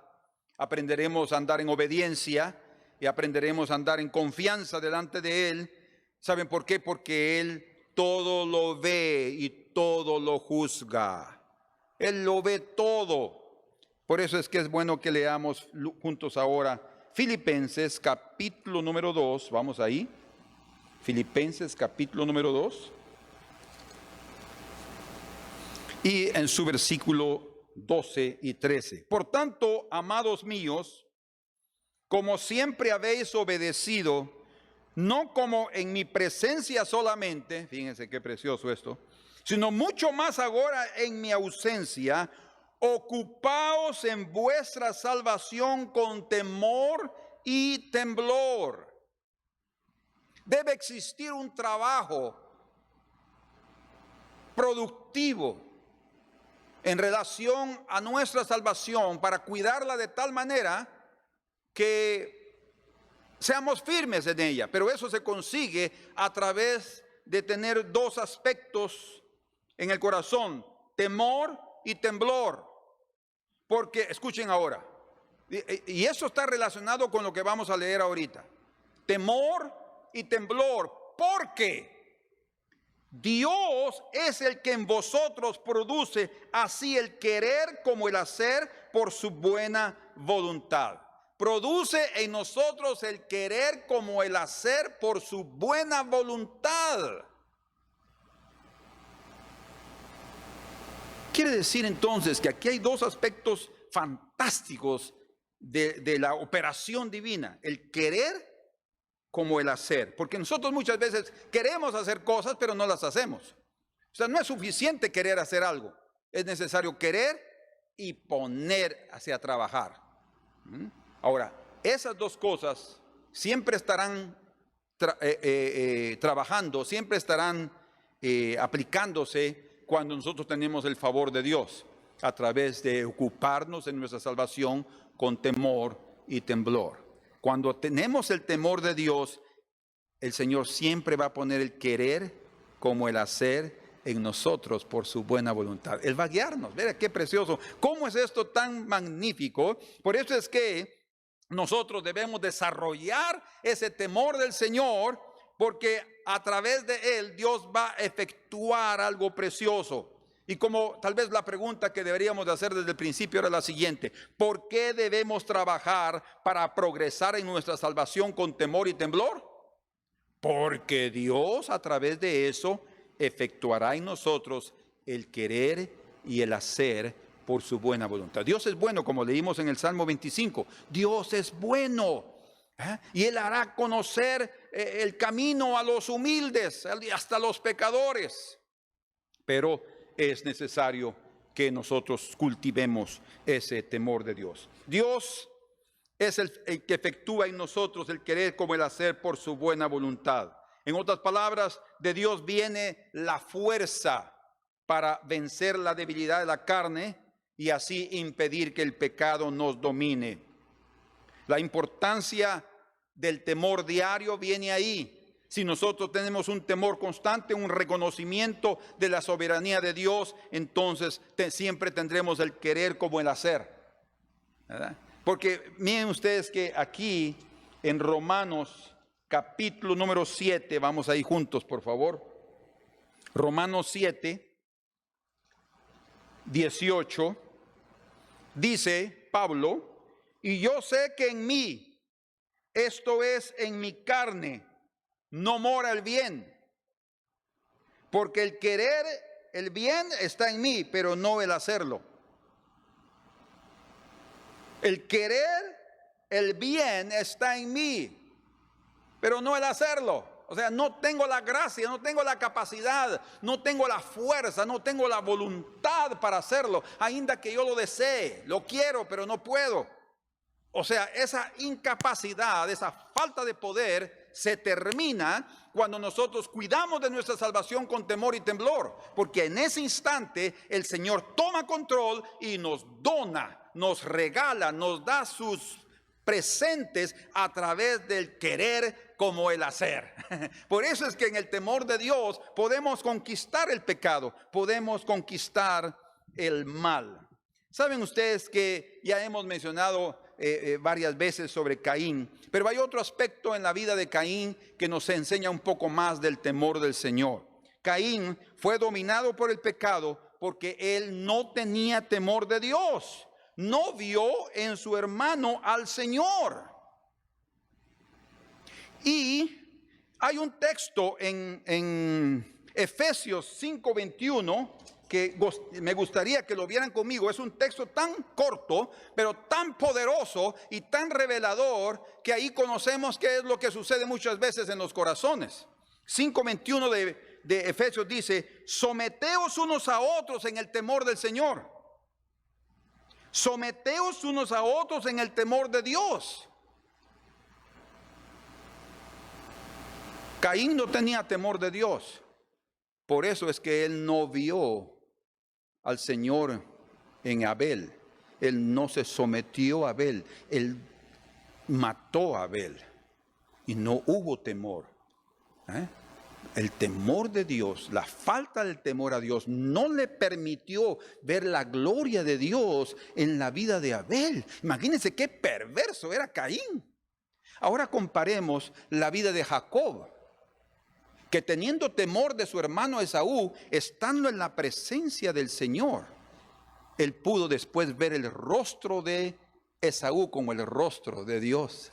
aprenderemos a andar en obediencia y aprenderemos a andar en confianza delante de Él. ¿Saben por qué? Porque Él todo lo ve y todo lo juzga. Él lo ve todo. Por eso es que es bueno que leamos juntos ahora Filipenses capítulo número 2. Vamos ahí. Filipenses capítulo número 2. Y en su versículo 12 y 13. Por tanto, amados míos, como siempre habéis obedecido, no como en mi presencia solamente, fíjense qué precioso esto, sino mucho más ahora en mi ausencia, ocupaos en vuestra salvación con temor y temblor. Debe existir un trabajo productivo en relación a nuestra salvación, para cuidarla de tal manera que seamos firmes en ella. Pero eso se consigue a través de tener dos aspectos en el corazón: temor y temblor. Porque, escuchen ahora, y eso está relacionado con lo que vamos a leer ahorita: temor y temblor, porque Dios es el que en vosotros produce así el querer como el hacer por su buena voluntad. Produce en nosotros el querer como el hacer por su buena voluntad. Quiere decir entonces que aquí hay dos aspectos fantásticos de la operación divina: el querer como el hacer. Porque nosotros muchas veces queremos hacer cosas, pero no las hacemos. O sea, no es suficiente querer hacer algo, es necesario querer y poner hacia trabajar. Ahora, esas dos cosas siempre estarán trabajando, siempre estarán aplicándose cuando nosotros tenemos el favor de Dios, a través de ocuparnos en nuestra salvación con temor y temblor. Cuando tenemos el temor de Dios, el Señor siempre va a poner el querer como el hacer en nosotros por su buena voluntad. Él va a guiarnos. Mira qué precioso. ¿Cómo es esto tan magnífico? Por eso es que nosotros debemos desarrollar ese temor del Señor, porque a través de él Dios va a efectuar algo precioso. Y como tal vez la pregunta que deberíamos de hacer desde el principio era la siguiente: ¿por qué debemos trabajar para progresar en nuestra salvación con temor y temblor? Porque Dios a través de eso efectuará en nosotros el querer y el hacer por su buena voluntad. Dios es bueno, como leímos en el Salmo 25. Dios es bueno, y Él hará conocer el camino a los humildes, hasta a los pecadores. Pero es necesario que nosotros cultivemos ese temor de Dios. Dios es el que efectúa en nosotros el querer como el hacer por su buena voluntad. En otras palabras, de Dios viene la fuerza para vencer la debilidad de la carne y así impedir que el pecado nos domine. La importancia del temor diario viene ahí. Si nosotros tenemos un temor constante, un reconocimiento de la soberanía de Dios, entonces siempre tendremos el querer como el hacer, ¿verdad? Porque miren ustedes que aquí en Romanos capítulo número 7, vamos ahí juntos por favor. Romanos 7, 18, dice Pablo: y yo sé que en mí, esto es en mi carne, no mora el bien, porque el querer el bien está en mí, pero no el hacerlo. El querer el bien está en mí, pero no el hacerlo. O sea, no tengo la gracia, no tengo la capacidad, no tengo la fuerza, no tengo la voluntad para hacerlo, ainda que yo lo desee, lo quiero, pero no puedo. O sea, esa incapacidad, esa falta de poder se termina cuando nosotros cuidamos de nuestra salvación con temor y temblor, porque en ese instante el Señor toma control y nos dona, nos regala, nos da sus presentes a través del querer como el hacer. Por eso es que en el temor de Dios podemos conquistar el pecado, podemos conquistar el mal. Saben ustedes que ya hemos mencionado varias veces sobre Caín, pero hay otro aspecto en la vida de Caín que nos enseña un poco más del temor del Señor. Caín fue dominado por el pecado porque él no tenía temor de Dios. No vio en su hermano al Señor. Y hay un texto en Efesios 5:21 que me gustaría que lo vieran conmigo. Es un texto tan corto, pero tan poderoso y tan revelador, que ahí conocemos qué es lo que sucede muchas veces en los corazones. 5:21 de Efesios dice: someteos unos a otros en el temor del Señor. Someteos unos a otros en el temor de Dios. Caín no tenía temor de Dios. Por eso es que él no vio al Señor en Abel. Él no se sometió a Abel, él mató a Abel y no hubo temor. El temor de Dios, la falta del temor a Dios no le permitió ver la gloria de Dios en la vida de Abel. Imagínense qué perverso era Caín. Ahora comparemos la vida de Jacob, que teniendo temor de su hermano Esaú, estando en la presencia del Señor, él pudo después ver el rostro de Esaú como el rostro de Dios.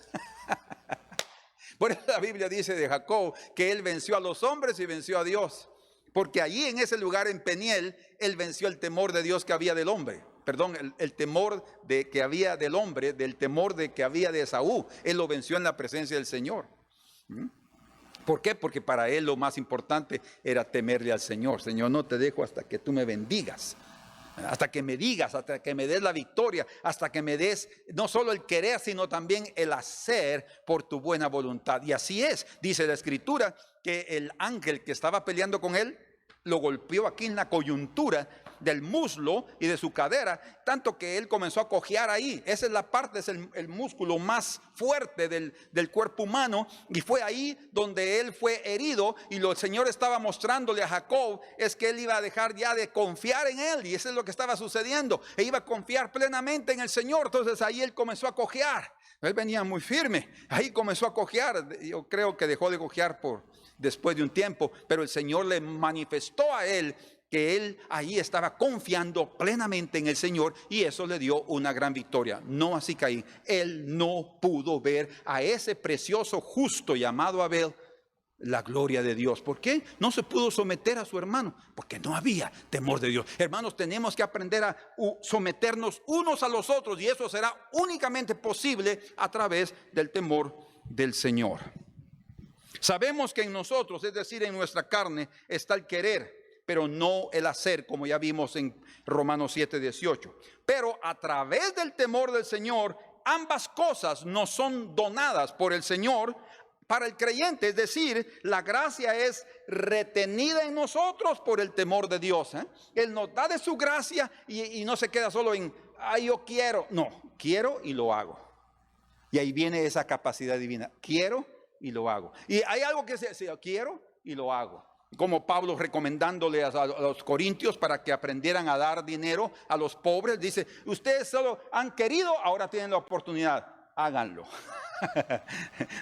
Por eso la Biblia dice de Jacob que él venció a los hombres y venció a Dios. Porque allí en ese lugar en Peniel, él venció el temor de Dios que había del hombre. Perdón, el temor que había del hombre, del temor que había de Esaú. Él lo venció en la presencia del Señor. ¿Por qué? Porque para él lo más importante era temerle al Señor. Señor, no te dejo hasta que tú me bendigas. Hasta que me digas, hasta que me des la victoria, hasta que me des no solo el querer, sino también el hacer por tu buena voluntad. Y así es, dice la Escritura, que el ángel que estaba peleando con él, lo golpeó aquí en la coyuntura del muslo y de su cadera, tanto que él comenzó a cojear ahí. Esa es la parte, es el músculo más fuerte del cuerpo humano, y fue ahí donde él fue herido. Y lo el Señor estaba mostrándole a Jacob es que él iba a dejar ya de confiar en él, y eso es lo que estaba sucediendo. E iba a confiar plenamente en el Señor. Entonces ahí él comenzó a cojear. Él venía muy firme, ahí comenzó a cojear. Yo creo que dejó de cojear después de un tiempo, pero el Señor le manifestó a él que él ahí estaba confiando plenamente en el Señor, y eso le dio una gran victoria. No así Caín. Él no pudo ver a ese precioso justo llamado Abel la gloria de Dios. ¿Por qué? No se pudo someter a su hermano, porque no había temor de Dios. Hermanos, tenemos que aprender a someternos unos a los otros, y eso será únicamente posible a través del temor del Señor. Sabemos que en nosotros, es decir, en nuestra carne, está el querer, pero no el hacer, como ya vimos en Romanos 7:18. Pero a través del temor del Señor, ambas cosas nos son donadas por el Señor para el creyente. Es decir, la gracia es retenida en nosotros por el temor de Dios. Él nos da de su gracia y no se queda solo en, yo quiero. No, quiero y lo hago. Y ahí viene esa capacidad divina. Quiero y lo hago. Y hay algo que se quiero y lo hago. Como Pablo recomendándole a los corintios para que aprendieran a dar dinero a los pobres. Dice, ustedes solo han querido, ahora tienen la oportunidad. Háganlo.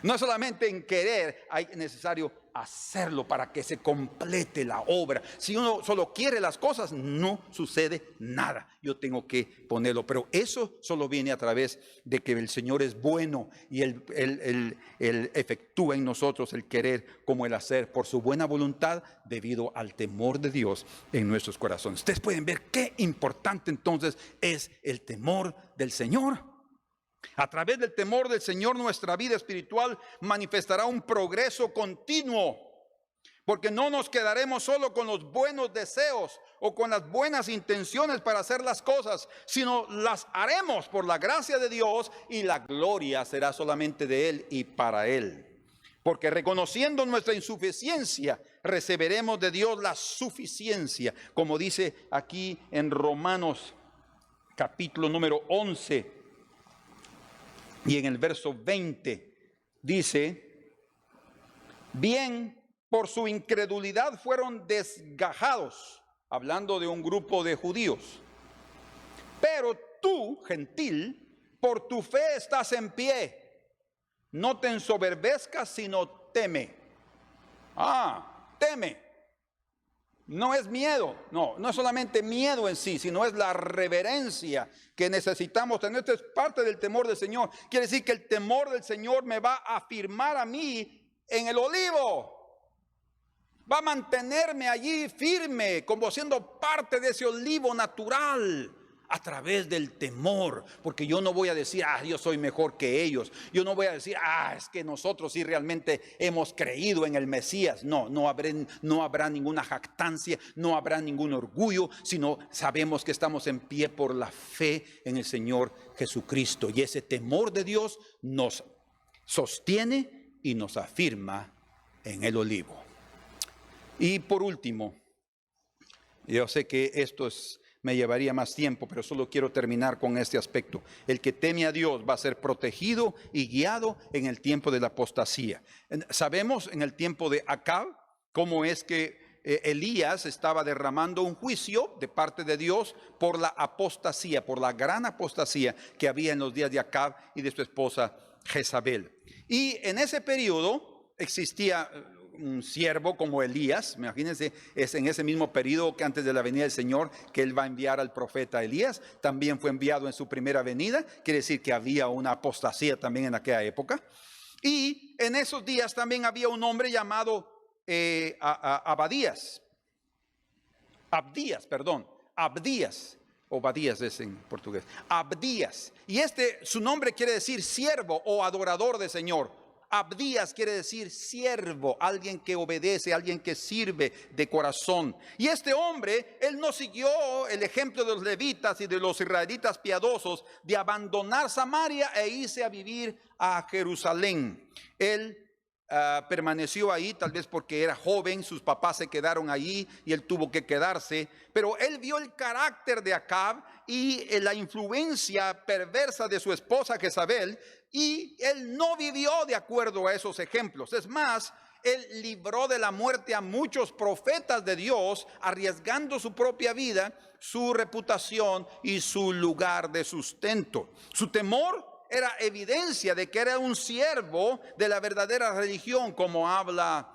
No solamente en querer, hay necesario hacerlo para que se complete la obra. Si uno solo quiere las cosas, no sucede nada. Yo tengo que ponerlo, pero eso solo viene a través de que el Señor es bueno y Él efectúa en nosotros el querer como el hacer por su buena voluntad, debido al temor de Dios en nuestros corazones. Ustedes pueden ver qué importante entonces es el temor del Señor. A través del temor del Señor, nuestra vida espiritual manifestará un progreso continuo, porque no nos quedaremos solo con los buenos deseos o con las buenas intenciones para hacer las cosas, sino las haremos por la gracia de Dios, y la gloria será solamente de Él y para Él. Porque reconociendo nuestra insuficiencia, recibiremos de Dios la suficiencia, como dice aquí en Romanos capítulo número 11. Y en el verso 20 dice, bien, por su incredulidad fueron desgajados, hablando de un grupo de judíos. Pero tú, gentil, por tu fe estás en pie. No te ensoberbezcas, sino teme. Teme. No es miedo, no es solamente miedo en sí, sino es la reverencia que necesitamos tener. Esto es parte del temor del Señor. Quiere decir que el temor del Señor me va a afirmar a mí en el olivo. Va a mantenerme allí firme, como siendo parte de ese olivo natural, a través del temor. Porque yo no voy a decir, yo soy mejor que ellos. Yo no voy a decir, es que nosotros sí realmente hemos creído en el Mesías. No habrá ninguna jactancia, no habrá ningún orgullo, sino sabemos que estamos en pie por la fe en el Señor Jesucristo. Y ese temor de Dios nos sostiene y nos afirma en el olivo. Y por último, yo sé que esto es me llevaría más tiempo, pero solo quiero terminar con este aspecto. El que teme a Dios va a ser protegido y guiado en el tiempo de la apostasía. Sabemos en el tiempo de Acab cómo es que Elías estaba derramando un juicio de parte de Dios por la apostasía, por la gran apostasía que había en los días de Acab y de su esposa Jezabel. Y en ese periodo existía un siervo como Elías. Imagínense, es en ese mismo periodo que antes de la venida del Señor que Él va a enviar al profeta Elías. También fue enviado en su primera venida. Quiere decir que había una apostasía también en aquella época. Y en esos días también había un hombre llamado Abdías, Obadías es en portugués, Abdías. Y su nombre quiere decir siervo o adorador del Señor. Abdías quiere decir siervo, alguien que obedece, alguien que sirve de corazón. Y este hombre, él no siguió el ejemplo de los levitas y de los israelitas piadosos de abandonar Samaria e irse a vivir a Jerusalén. Él permaneció ahí, tal vez porque era joven, sus papás se quedaron allí y él tuvo que quedarse, pero él vio el carácter de Acab y la influencia perversa de su esposa Jezabel, y él no vivió de acuerdo a esos ejemplos. Es más, él libró de la muerte a muchos profetas de Dios, arriesgando su propia vida, su reputación y su lugar de sustento. Su temor era evidencia de que era un siervo de la verdadera religión, como habla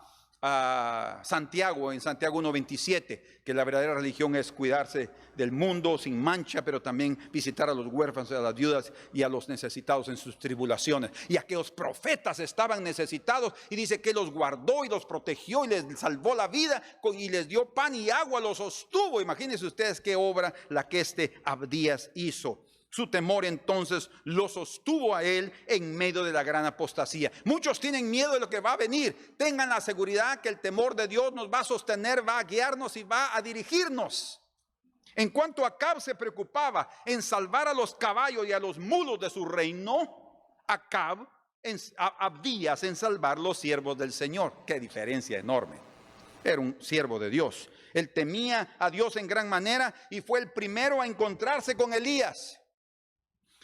Santiago en Santiago 1:27, que la verdadera religión es cuidarse del mundo sin mancha, pero también visitar a los huérfanos, a las viudas y a los necesitados en sus tribulaciones. Y aquellos profetas estaban necesitados y dice que los guardó y los protegió y les salvó la vida y les dio pan y agua, los sostuvo. Imagínense ustedes qué obra la que Abdías hizo. Su temor entonces lo sostuvo a él en medio de la gran apostasía. Muchos tienen miedo de lo que va a venir. Tengan la seguridad que el temor de Dios nos va a sostener, va a guiarnos y va a dirigirnos. En cuanto a Acab se preocupaba en salvar a los caballos y a los mulos de su reino, Abdías en salvar los siervos del Señor. Qué diferencia enorme. Era un siervo de Dios. Él temía a Dios en gran manera y fue el primero a encontrarse con Elías.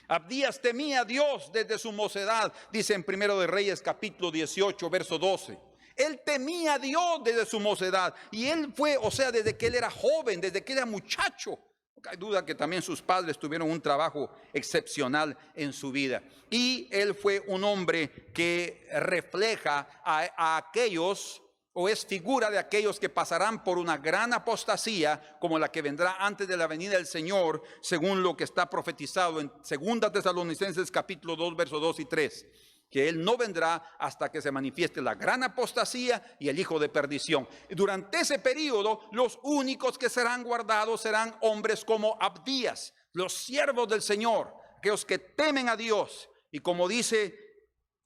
Abdías temía a Dios desde su mocedad, dice en 1 de Reyes capítulo 18, verso 12. Él temía a Dios desde su mocedad, y él fue, o sea, desde que él era joven, desde que era muchacho. No hay duda que también sus padres tuvieron un trabajo excepcional en su vida. Y él fue un hombre que refleja a aquellos, o es figura de aquellos que pasarán por una gran apostasía como la que vendrá antes de la venida del Señor, según lo que está profetizado en 2 Tesalonicenses capítulo 2, versos 2 y 3, que Él no vendrá hasta que se manifieste la gran apostasía y el hijo de perdición. Durante ese periodo, los únicos que serán guardados serán hombres como Abdías, los siervos del Señor, aquellos que temen a Dios. Y como dice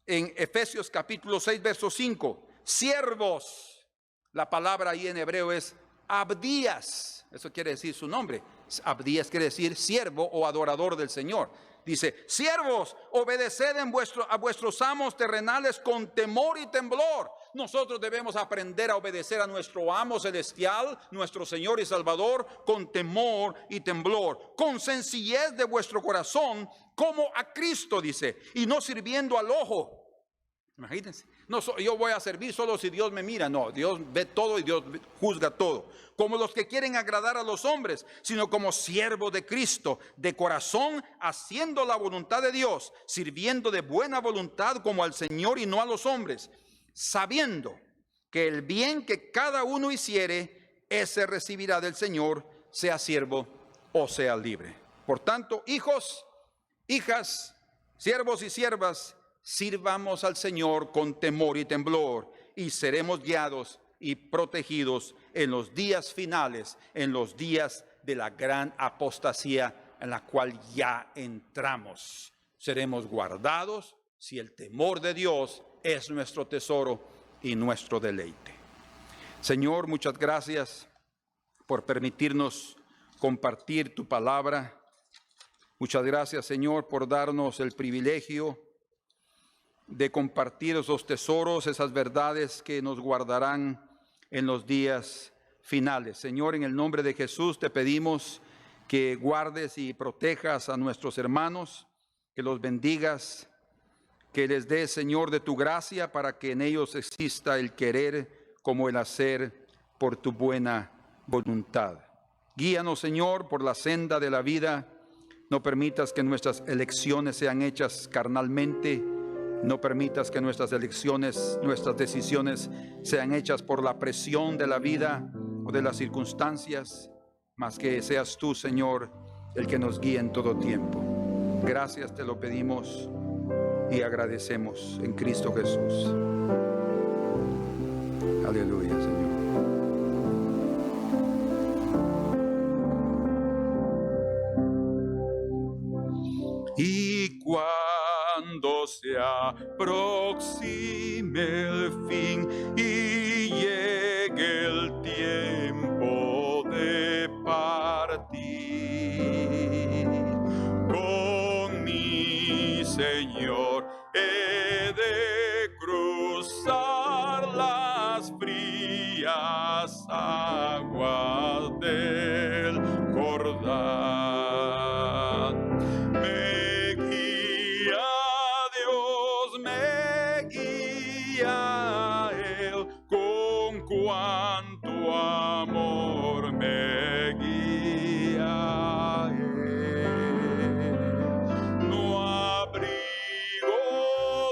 en Efesios capítulo 6, verso 5, siervos, la palabra ahí en hebreo es Abdías, eso quiere decir su nombre. Abdías quiere decir siervo o adorador del Señor. Dice, siervos, obedeced a vuestros amos terrenales con temor y temblor. Nosotros debemos aprender a obedecer a nuestro amo celestial, nuestro Señor y Salvador, con temor y temblor, con sencillez de vuestro corazón, como a Cristo, dice, y no sirviendo al ojo. Imagínense, no, yo voy a servir solo si Dios me mira. No, Dios ve todo y Dios juzga todo. Como los que quieren agradar a los hombres, sino como siervos de Cristo, de corazón, haciendo la voluntad de Dios, sirviendo de buena voluntad como al Señor y no a los hombres, sabiendo que el bien que cada uno hiciere, ese recibirá del Señor, sea siervo o sea libre. Por tanto, hijos, hijas, siervos y siervas, sirvamos al Señor con temor y temblor, y seremos guiados y protegidos en los días finales, en los días de la gran apostasía en la cual ya entramos. Seremos guardados si el temor de Dios es nuestro tesoro y nuestro deleite. Señor, muchas gracias por permitirnos compartir tu palabra. Muchas gracias, Señor, por darnos el privilegio de compartir esos tesoros, esas verdades que nos guardarán en los días finales. Señor, en el nombre de Jesús te pedimos que guardes y protejas a nuestros hermanos, que los bendigas, que les des, Señor, de tu gracia para que en ellos exista el querer como el hacer por tu buena voluntad. Guíanos, Señor, por la senda de la vida. No permitas que nuestras elecciones sean hechas carnalmente. No permitas que nuestras elecciones, nuestras decisiones sean hechas por la presión de la vida o de las circunstancias, mas que seas tú, Señor, el que nos guíe en todo tiempo. Gracias te lo pedimos y agradecemos en Cristo Jesús. Aleluya, Señor. Y cuando se aproxime el fin y llegue el tiempo de partir, con mi Señor he de cruzar las frías aguas del Jordán. Me guía Dios, me guía Él, con cuánto amor me guía Él. No abrigo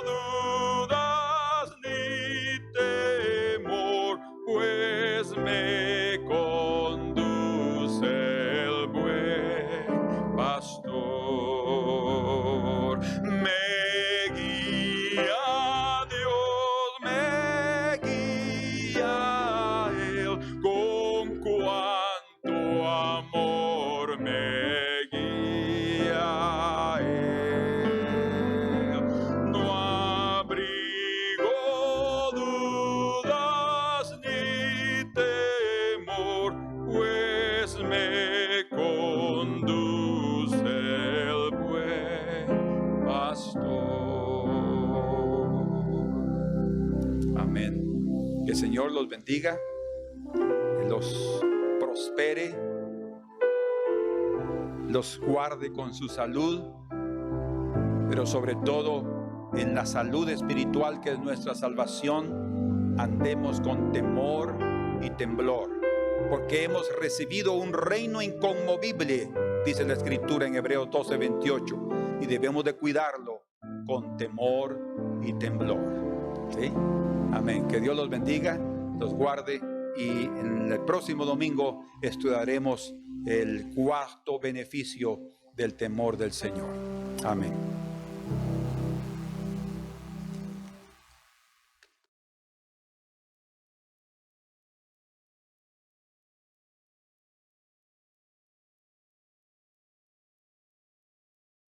dudas ni temor, pues me conduce el buen pastor. Me guía Dios, me guía Él, con cuánto amor me guía Él. No abrigo dudas ni temor, pues me conduce el buen pastor. Amén. Que el Señor los bendiga, que los prospere, los guarde con su salud, pero sobre todo en la salud espiritual que es nuestra salvación, andemos con temor y temblor, porque hemos recibido un reino inconmovible, dice la Escritura en Hebreos 12:28, y debemos de cuidarlo con temor y temblor. ¿Sí? Amén. Que Dios los bendiga, los guarde, y en el próximo domingo estudiaremos el cuarto beneficio del temor del Señor. Amén.